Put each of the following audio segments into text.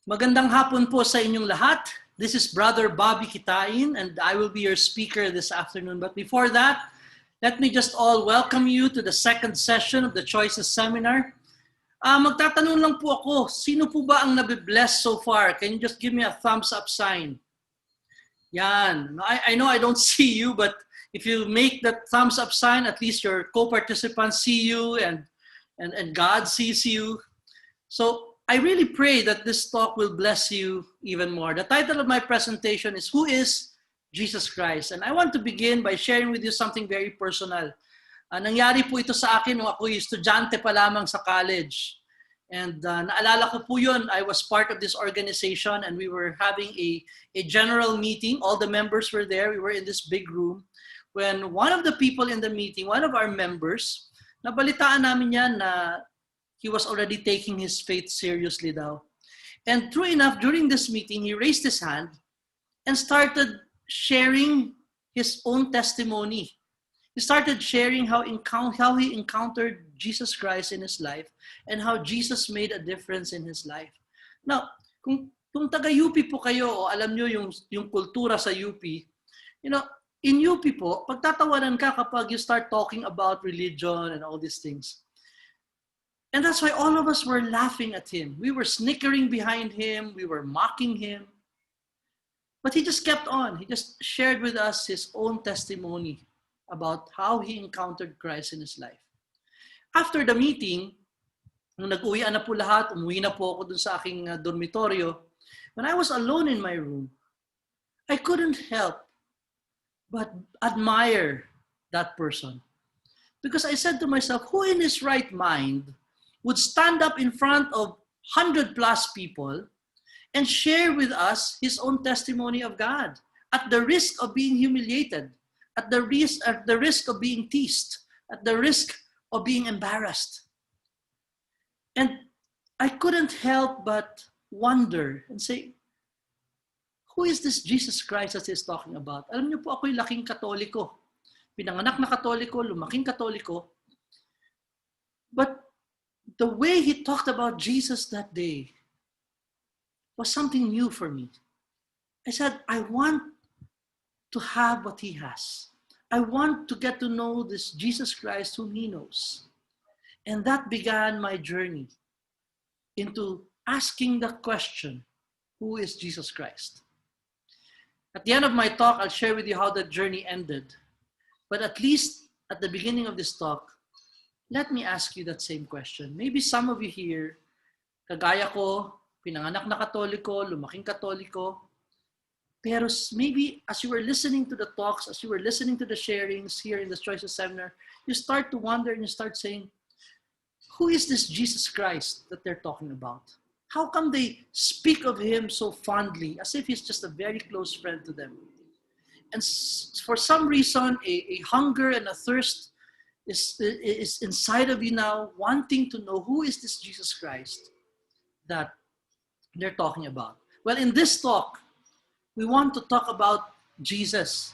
Magandang hapon po sa inyong lahat. This is Brother Bobby Kitain and I will be your speaker this afternoon. But before that, let me just all welcome you to the second session of the Choices Seminar. Magtatanong lang po ako, sino po ba ang nabibless so far? Can you just give me a thumbs up sign? Yan. I know I don't see you, but if you make that thumbs up sign, at least your co-participants see you and God sees you. So I really pray that this talk will bless you even more. The title of my presentation is Who is Jesus Christ? And I want to begin by sharing with you something very personal. Nangyari po ito sa akin nung ako'y estudyante pa lamang sa college. And naalala ko po yun, I was part of this organization and we were having a general meeting. All the members were there. We were in this big room. When one of the people in the meeting, one of our members, nabalitaan namin yan na he was already taking his faith seriously daw. And true enough, during this meeting, he raised his hand and started sharing his own testimony. He started sharing how he encountered Jesus Christ in his life and how Jesus made a difference in his life. Now, kung taga-UP po kayo o alam nyo yung kultura sa UP, in UP po, pagtatawanan ka kapag you start talking about religion and all these things. And that's why all of us were laughing at him. We were snickering behind him. We were mocking him. But he just kept on. He just shared with us his own testimony about how he encountered Christ in his life. After the meeting, nung nag-uwian na po lahat, umuwi na po ako dun sa aking dormitoryo, when I was alone in my room, I couldn't help but admire that person. Because I said to myself, who in his right mind would stand up in front of 100+ people and share with us his own testimony of God at the risk of being humiliated, at the risk of being teased, at the risk of being embarrassed. And I couldn't help but wonder and say, who is this Jesus Christ that he's talking about? Alam niyo po, ako'y laking Katoliko. Pinanganak na Katoliko, lumaking Katoliko. But the way he talked about Jesus that day was something new for me. I said, I want to have what he has. I want to get to know this Jesus Christ whom he knows. And that began my journey into asking the question, who is Jesus Christ? At the end of my talk, I'll share with you how that journey ended. But at least at the beginning of this talk, let me ask you that same question. Maybe some of you here, kagaya ko, pinanganak na Katoliko, lumaking Katoliko, pero maybe as you were listening to the talks, as you were listening to the sharings here in the Choices Seminar, you start to wonder and you start saying, who is this Jesus Christ that they're talking about? How come they speak of him so fondly, as if he's just a very close friend to them? And for some reason, a hunger and a thirst is inside of you now, wanting to know who is this Jesus Christ that they're talking about. Well, in this talk, we want to talk about Jesus.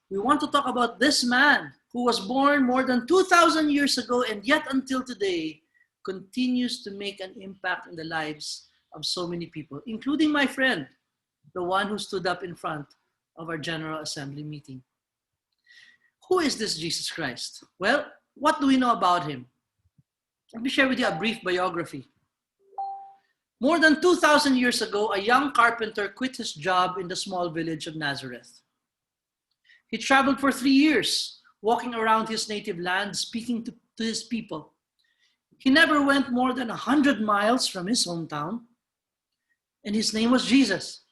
We want to talk about this man who was born more than 2,000 years ago and yet until today continues to make an impact in the lives of so many people, including my friend, the one who stood up in front of our General Assembly meeting. Who is this Jesus Christ? Well, what do we know about him? Let me share with you a brief biography. More than 2,000 years ago, a young carpenter quit his job in the small village of Nazareth. He traveled for 3 years, walking around his native land, speaking to his people. He never went more than 100 miles from his hometown, and his name was Jesus.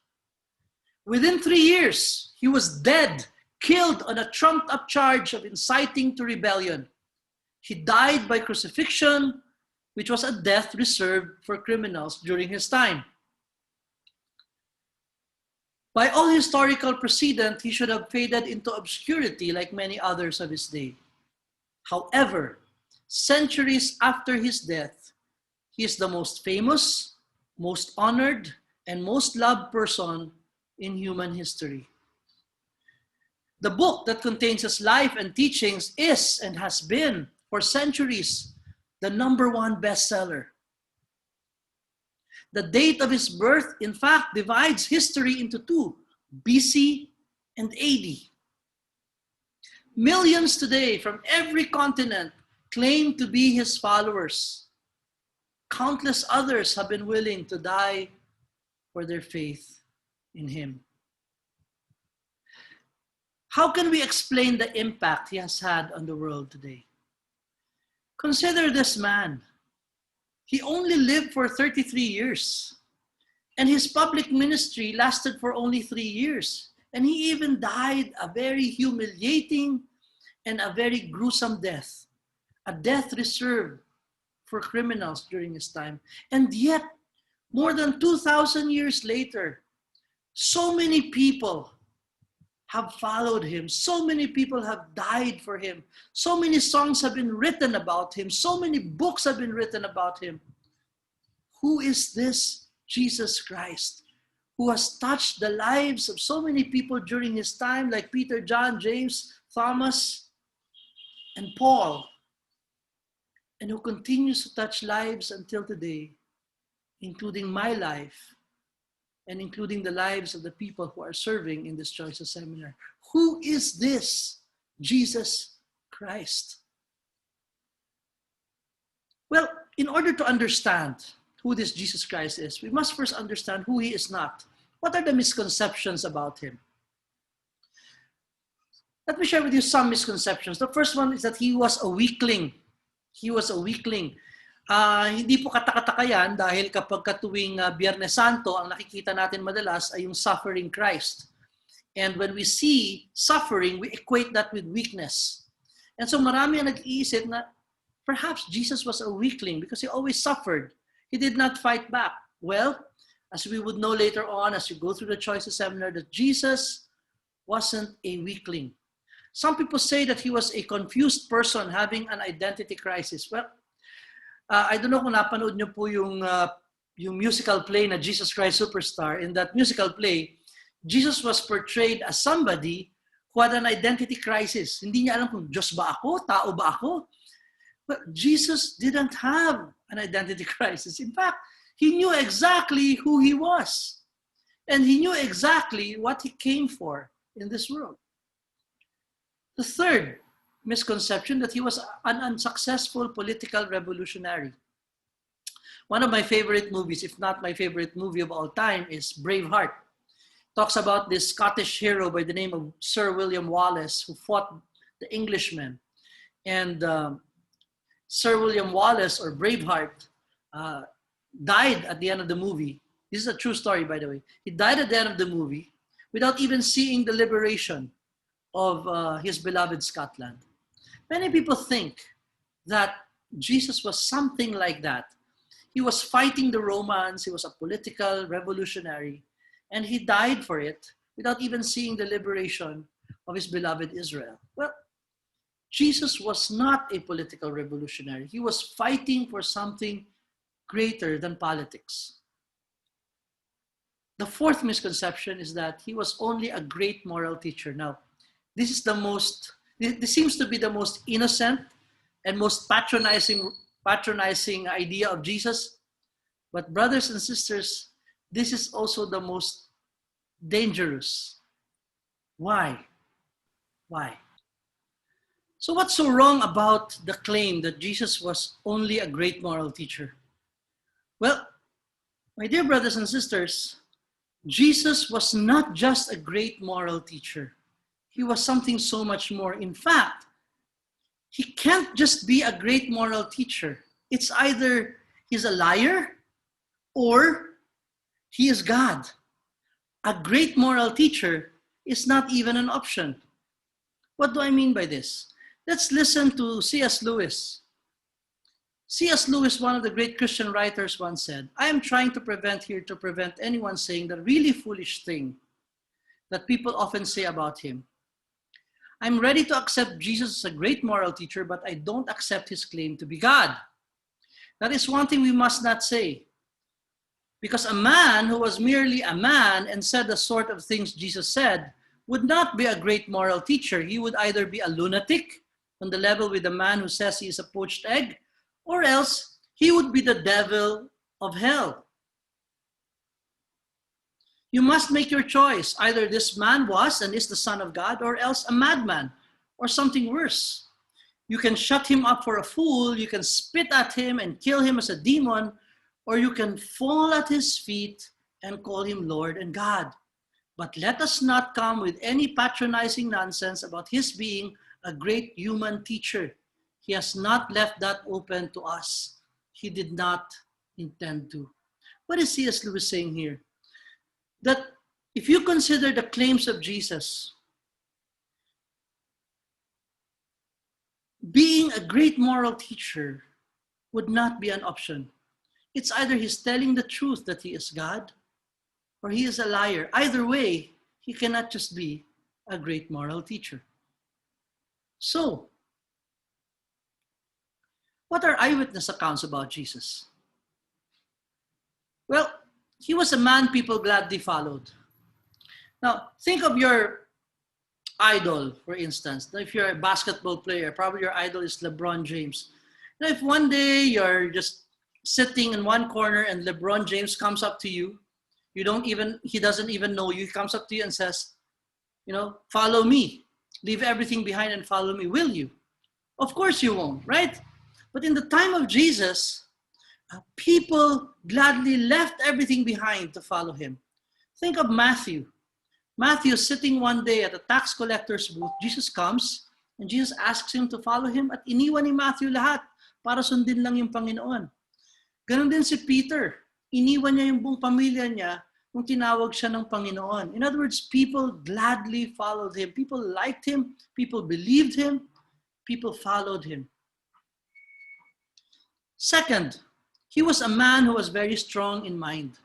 Within 3 years, he was dead, killed on a trumped-up charge of inciting to rebellion. He died by crucifixion, which was a death reserved for criminals during his time. By all historical precedent, he should have faded into obscurity like many others of his day. However, centuries after his death, he is the most famous, most honored, and most loved person in human history. The book that contains his life and teachings is and has been for centuries the #1 bestseller. The date of his birth, in fact, divides history into two, BC and AD. Millions today from every continent claim to be his followers. Countless others have been willing to die for their faith in him. How can we explain the impact he has had on the world today? Consider this man. He only lived for 33 years, and his public ministry lasted for only 3 years. And he even died a very humiliating and a very gruesome death, a death reserved for criminals during his time. And yet, more than 2,000 years later, so many people have followed him. So many people have died for him. So many songs have been written about him. So many books have been written about him. Who is this Jesus Christ who has touched the lives of so many people during his time, like Peter, John, James, Thomas, and Paul, and who continues to touch lives until today, including my life, and including the lives of the people who are serving in this Choices Seminar? Who is this Jesus Christ? Well, in order to understand who this Jesus Christ is, we must first understand who he is not. What are the misconceptions about him? Let me share with you some misconceptions. The first one is that he was a weakling. He was a weakling. Hindi po katakataka yan dahil kapag katuwing Biyernes Santo, ang nakikita natin madalas ay yung suffering Christ. And when we see suffering, we equate that with weakness. And so marami ang nag-iisip na perhaps Jesus was a weakling because he always suffered. He did not fight back. Well, as we would know later on as you go through the Choices Seminar, that Jesus wasn't a weakling. Some people say that he was a confused person having an identity crisis. Well, I don't know kung napanood niyo po yung musical play na Jesus Christ Superstar. In that musical play, Jesus was portrayed as somebody who had an identity crisis. Hindi niya alam kung Diyos ba ako? Tao ba ako? But Jesus didn't have an identity crisis. In fact, he knew exactly who he was. And he knew exactly what he came for in this world. The third misconception, that he was an unsuccessful political revolutionary. One of my favorite movies, if not my favorite movie of all time, is Braveheart. Talks about this Scottish hero by the name of Sir William Wallace who fought the Englishmen. And Sir William Wallace, or Braveheart, died at the end of the movie. This is a true story, by the way. He died at the end of the movie without even seeing the liberation of his beloved Scotland. Many people think that Jesus was something like that. He was fighting the Romans, he was a political revolutionary, and he died for it without even seeing the liberation of his beloved Israel. Well, Jesus was not a political revolutionary. He was fighting for something greater than politics. The fourth misconception is that he was only a great moral teacher. Now, this seems to be the most innocent and most patronizing idea of Jesus. But brothers and sisters, this is also the most dangerous. Why? Why? So what's so wrong about the claim that Jesus was only a great moral teacher? Well, my dear brothers and sisters, Jesus was not just a great moral teacher. He was something so much more. In fact, he can't just be a great moral teacher. It's either he's a liar or he is God. A great moral teacher is not even an option. What do I mean by this? Let's listen to C.S. Lewis. C.S. Lewis, one of the great Christian writers, once said, "I am trying to prevent anyone saying the really foolish thing that people often say about him. I'm ready to accept Jesus as a great moral teacher, but I don't accept his claim to be God. That is one thing we must not say. Because a man who was merely a man and said the sort of things Jesus said would not be a great moral teacher. He would either be a lunatic on the level with the man who says he is a poached egg, or else he would be the devil of hell. You must make your choice. Either this man was and is the Son of God, or else a madman, or something worse. You can shut him up for a fool, you can spit at him and kill him as a demon, or you can fall at his feet and call him Lord and God. But let us not come with any patronizing nonsense about his being a great human teacher. He has not left that open to us. He did not intend to. What is C.S. Lewis saying here? That if you consider the claims of Jesus, being a great moral teacher would not be an option. It's either he's telling the truth that he is God, or he is a liar. Either way, he cannot just be a great moral teacher. So, what are eyewitness accounts about Jesus? Well, he was a man people gladly followed. Now, think of your idol, for instance. Now, if you're a basketball player, probably your idol is LeBron James. Now, if one day you're just sitting in one corner and LeBron James comes up to you, he doesn't even know you. He comes up to you and says, follow me. Leave everything behind and follow me. Will you? Of course you won't, right? But in the time of Jesus, people gladly left everything behind to follow him. Think of Matthew. Matthew is sitting one day at a tax collector's booth. Jesus comes and Jesus asks him to follow him at iniwan ni Matthew lahat para sundin lang yung Panginoon. Ganon din si Peter. Iniwan niya yung buong pamilya niya nung tinawag siya ng Panginoon. In other words, people gladly followed him. People liked him. People believed him. People followed him. Second, he was a man who was very strong in mind.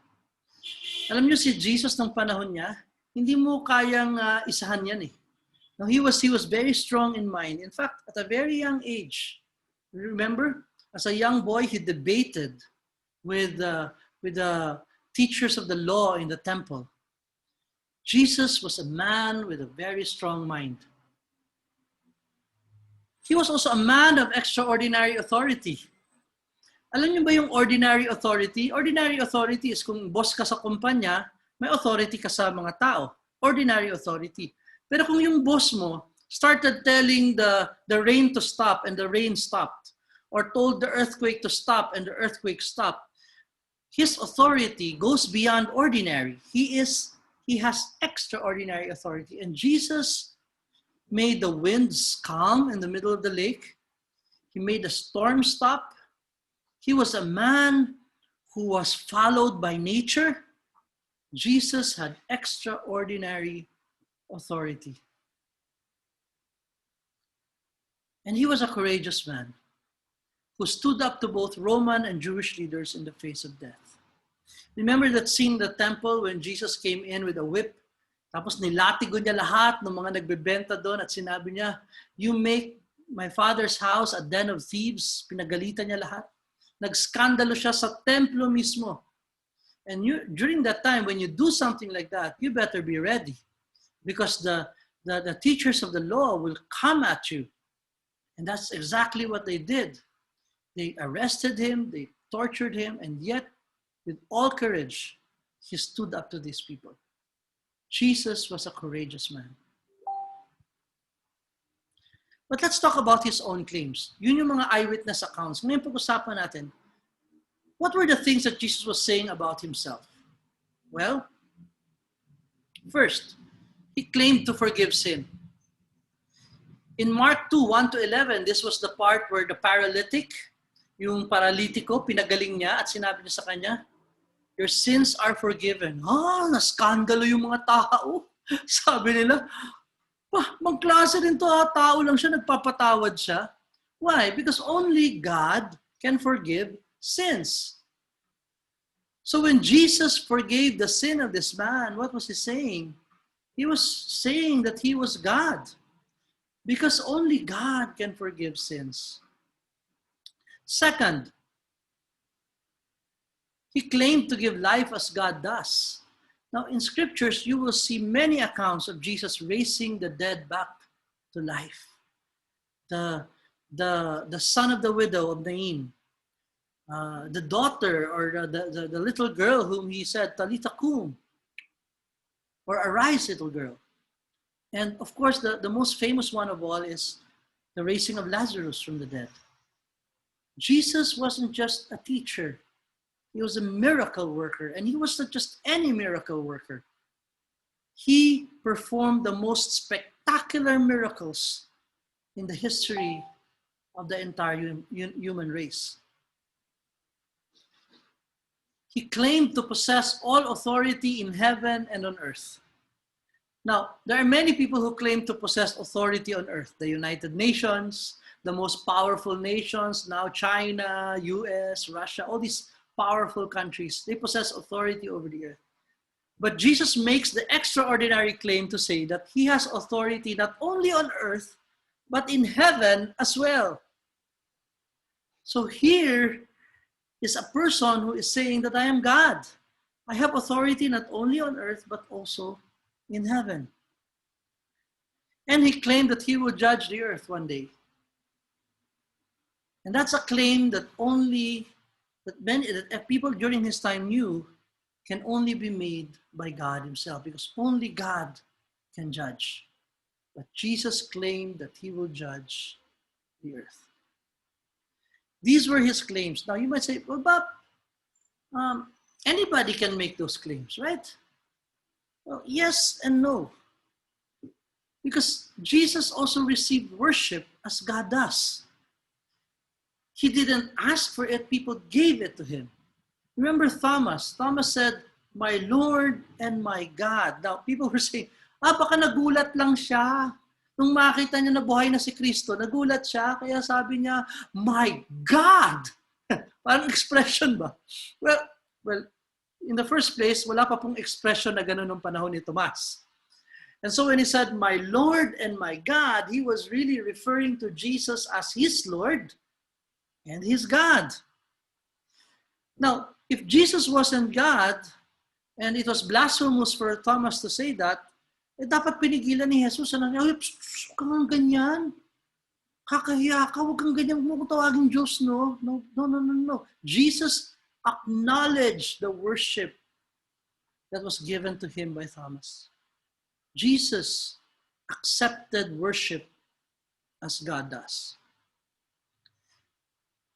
Alam niyo si Jesus ng panahon niya, hindi mo kayang isahan yan eh. Now, he was very strong in mind. In fact, at a very young age, remember, as a young boy, he debated with the teachers of the law in the temple. Jesus was a man with a very strong mind. He was also a man of extraordinary authority. Alam niyo ba yung ordinary authority? Ordinary authority is kung boss ka sa kumpanya, may authority ka sa mga tao. Ordinary authority. Pero kung yung boss mo started telling the rain to stop and the rain stopped, or told the earthquake to stop and the earthquake stopped, his authority goes beyond ordinary. He has extraordinary authority. And Jesus made the winds calm in the middle of the lake. He made the storm stop. He was a man who was followed by nature. Jesus had extraordinary authority. And he was a courageous man who stood up to both Roman and Jewish leaders in the face of death. Remember that scene in the temple when Jesus came in with a whip? Tapos nilatigo niya lahat ng mga nagbebenta doon at sinabi niya, "You make my father's house a den of thieves." Pinagalitan niya lahat. Nagskandalo siya sa templo mismo. And during that time, when you do something like that, you better be ready. Because the teachers of the law will come at you. And that's exactly what they did. They arrested him, they tortured him, and yet, with all courage, he stood up to these people. Jesus was a courageous man. But let's talk about his own claims. Yun yung mga eyewitness accounts. Ngayon pag-usapan natin, what were the things that Jesus was saying about himself? Well, first, he claimed to forgive sin. In Mark 2, 1-11, this was the part where the paralytic, yung paralitiko, pinagaling niya at sinabi niya sa kanya, "Your sins are forgiven." Naskandalo yung mga tao. Sabi nila, magklase rin to, tao lang siya, nagpapatawad siya. Why? Because only God can forgive sins. So when Jesus forgave the sin of this man, what was he saying? He was saying that he was God. Because only God can forgive sins. Second, he claimed to give life as God does. Now, in scriptures, you will see many accounts of Jesus raising the dead back to life. The son of the widow of Nain, the daughter or the little girl whom he said, "Talitha kum," or arise, little girl. And of course, the most famous one of all is the raising of Lazarus from the dead. Jesus wasn't just a teacher. He was a miracle worker, and he was not just any miracle worker. He performed the most spectacular miracles in the history of the entire human race. He claimed to possess all authority in heaven and on earth. Now, there are many people who claim to possess authority on earth. The United Nations, the most powerful nations, now China, US, Russia, all these powerful countries, they possess authority over the earth. But Jesus makes the extraordinary claim to say that he has authority not only on earth, but in heaven as well. So here is a person who is saying that I am God. I have authority not only on earth, but also in heaven. And he claimed that he would judge the earth one day. And that's a claim that that people during his time knew can only be made by God himself, because only God can judge. But Jesus claimed that he will judge the earth. These were his claims. Now you might say, well, Bob, anybody can make those claims, right? Well, yes and no. Because Jesus also received worship as God does. He didn't ask for it, people gave it to him. Remember Thomas? Thomas said, my Lord and my God. Now, people were saying, baka nagulat lang siya. Nung makita niya na buhay na si Kristo, nagulat siya, kaya sabi niya, my God! Parang expression ba? Well, in the first place, wala pa pong expression na gano'n nung panahon ni Tomas. And so when he said, my Lord and my God, he was really referring to Jesus as his Lord and his God. Now, if Jesus wasn't God, and it was blasphemous for Thomas to say that, dapat pinigilan ni Jesus na, huwag kang ganyan. Kakahiya ka, huwag kang ganyan, huwag mo tawagin Diyos, no? No. Jesus acknowledged the worship that was given to him by Thomas. Jesus accepted worship as God does.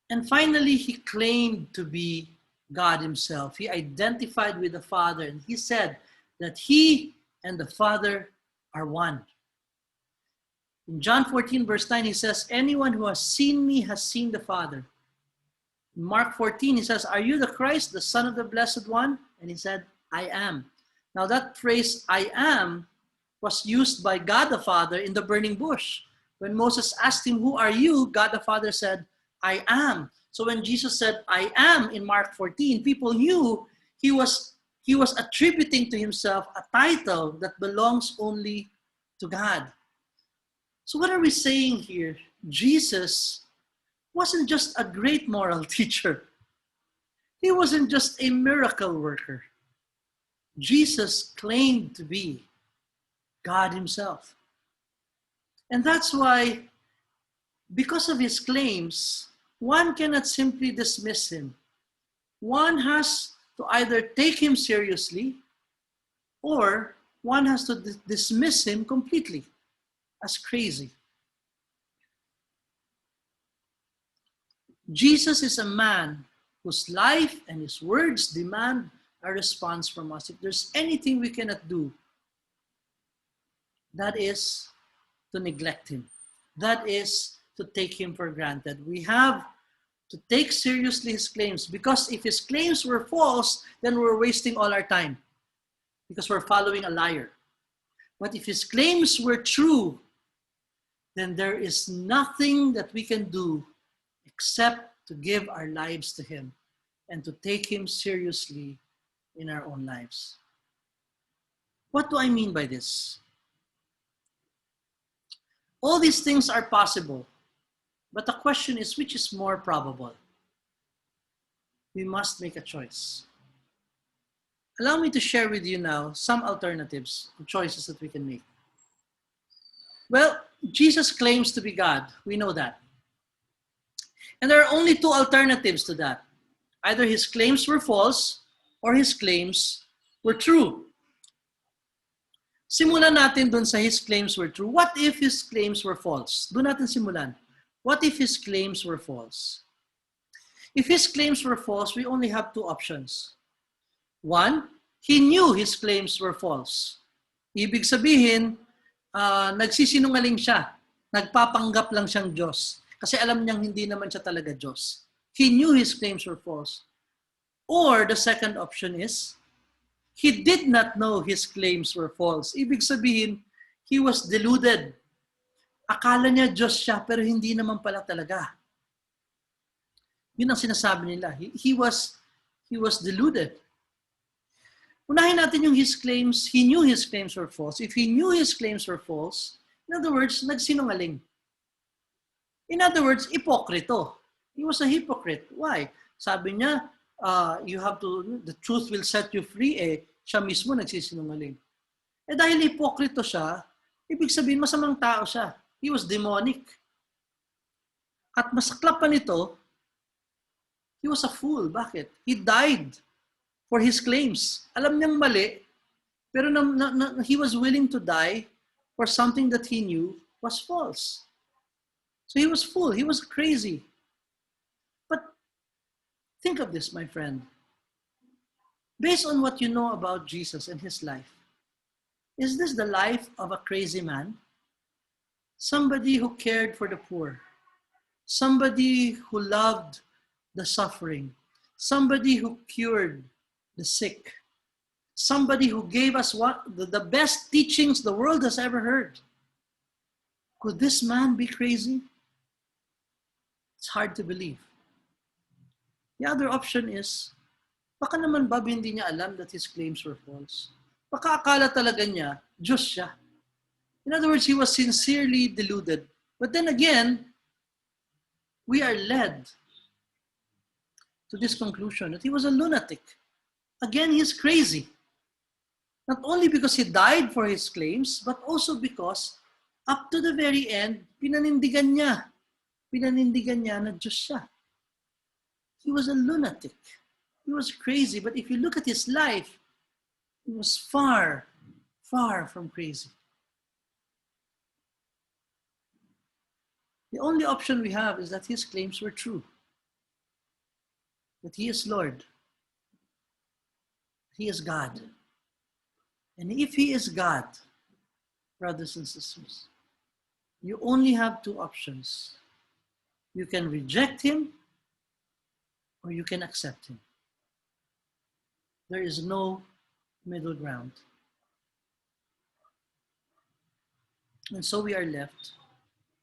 And finally, he claimed to be God himself. He identified with the Father, and he said that he and the Father are one. In John 14, verse 9, he says, anyone who has seen me has seen the Father. In Mark 14, he says, are you the Christ, the Son of the Blessed One? And he said, I am. Now that phrase, I am, was used by God the Father in the burning bush. When Moses asked him, who are you? God the Father said, I am. So when Jesus said, I am in Mark 14, people knew he was attributing to himself a title that belongs only to God. So what are we saying here? Jesus wasn't just a great moral teacher. He wasn't just a miracle worker. Jesus claimed to be God himself. And that's why, because of his claims, one cannot simply dismiss him. One has to either take him seriously or one has to dismiss him completely as crazy. Jesus is a man whose life and his words demand a response from us. If there's anything we cannot do, that is to neglect him. That is to take him for granted. We have to take seriously his claims, because if his claims were false, then we're wasting all our time because we're following a liar. But if his claims were true, then there is nothing that we can do except to give our lives to him and to take him seriously in our own lives. What do I mean by this? All these things are possible, but the question is, which is more probable? We must make a choice. Allow me to share with you now some alternatives and choices that we can make. Well, Jesus claims to be God. We know that. And there are only two alternatives to that. Either his claims were false or his claims were true. Simulan natin dun sa his claims were true. What if his claims were false? Doon natin simulan. What if his claims were false? If his claims were false, we only have two options. One, he knew his claims were false. Ibig sabihin, nagsisinungaling siya. Nagpapanggap lang siyang Diyos. Kasi alam niyang hindi naman siya talaga Diyos. He knew his claims were false. Or the second option is, he did not know his claims were false. Ibig sabihin, he was deluded. Akala niya Diyos siya, pero hindi naman pala talaga. Yun ang sinasabi nila. He was deluded. Unahin natin yung his claims. He knew his claims were false. If he knew his claims were false, in other words, nagsinungaling. In other words, ipokrito. He was a hypocrite. Why? Sabi niya, the truth will set you free. Siya mismo nagsisinungaling. Dahil hipokrito siya, ibig sabihin masamang tao siya. He was demonic. At masaklap pa nito, he was a fool. Bakit? He died for his claims. Alam niyang mali, pero he was willing to die for something that he knew was false. So he was fool. He was crazy. But think of this, my friend. Based on what you know about Jesus and his life, is this the life of a crazy man? Somebody who cared for the poor. Somebody who loved the suffering. Somebody who cured the sick. Somebody who gave us the best teachings the world has ever heard. Could this man be crazy? It's hard to believe. The other option is, baka naman ba hindi niya alam that his claims were false? Baka akala talaga niya, Diyos siya. In other words, he was sincerely deluded. But then again, we are led to this conclusion that he was a lunatic. Again, he's crazy. Not only because he died for his claims, but also because up to the very end, pinanindigan niya na Diyos siya. He was a lunatic. He was crazy. But if you look at his life, he was far, far from crazy. The only option we have is that his claims were true. That he is Lord. He is God. And if he is God, brothers and sisters, you only have two options. You can reject him or you can accept him. There is no middle ground. And so we are left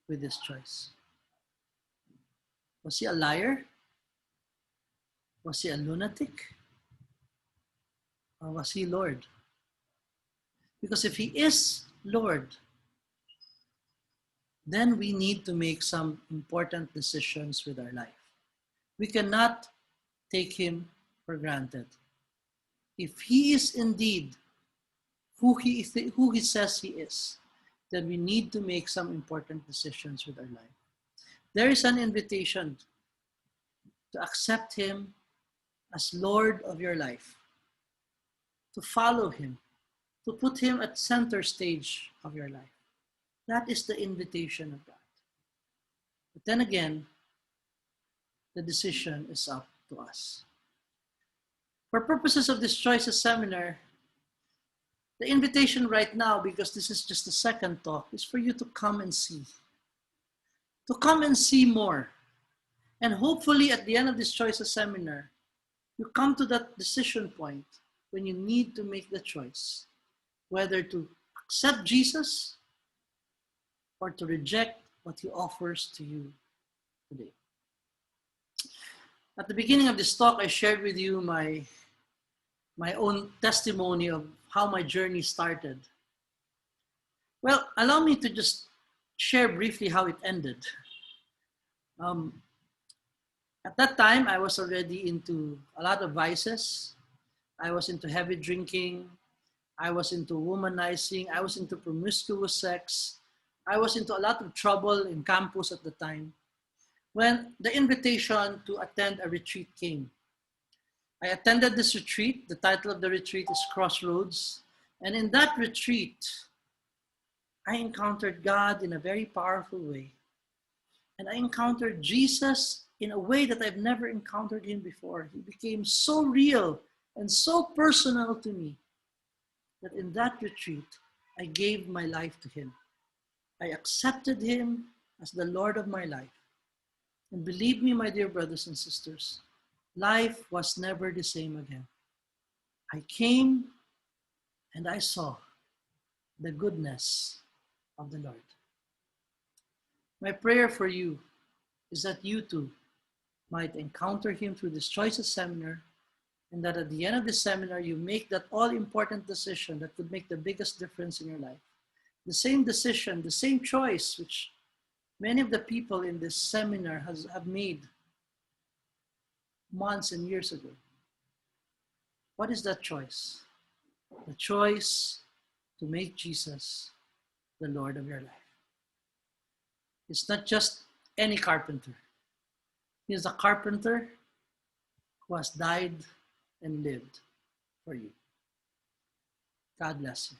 with this choice. Was he a liar? Was he a lunatic? Or was he Lord? Because if he is Lord, then we need to make some important decisions with our life. We cannot take him for granted. If he is indeed who he says he is, then we need to make some important decisions with our life. There is an invitation to accept him as Lord of your life, to follow him, to put him at center stage of your life. That is the invitation of God. But then again, the decision is up to us. For purposes of this Choices Seminar, the invitation right now, because this is just the second talk, is for you to come and see. To come and see more. And hopefully at the end of this Choices Seminar, you come to that decision point when you need to make the choice, whether to accept Jesus or to reject what he offers to you today. At the beginning of this talk, I shared with you my own testimony of how my journey started. Well, allow me to just share briefly how it ended. At that time, I was already into a lot of vices. I was into heavy drinking. I was into womanizing. I was into promiscuous sex. I was into a lot of trouble in campus at the time, when the invitation to attend a retreat came. I attended this retreat. The title of the retreat is Crossroads. And in that retreat, I encountered God in a very powerful way. And I encountered Jesus in a way that I've never encountered him before. He became so real and so personal to me that in that retreat, I gave my life to him. I accepted him as the Lord of my life. And believe me, my dear brothers and sisters, life was never the same again. I came and I saw the goodness of the Lord. My prayer for you is that you too might encounter him through this Choices Seminar, and that at the end of the seminar, you make that all-important decision that could make the biggest difference in your life. The same decision, the same choice, which many of the people in this seminar have made months and years ago. What is that choice? The choice to make Jesus the Lord of your life. It's not just any carpenter. He is a carpenter who has died and lived for you. God bless you.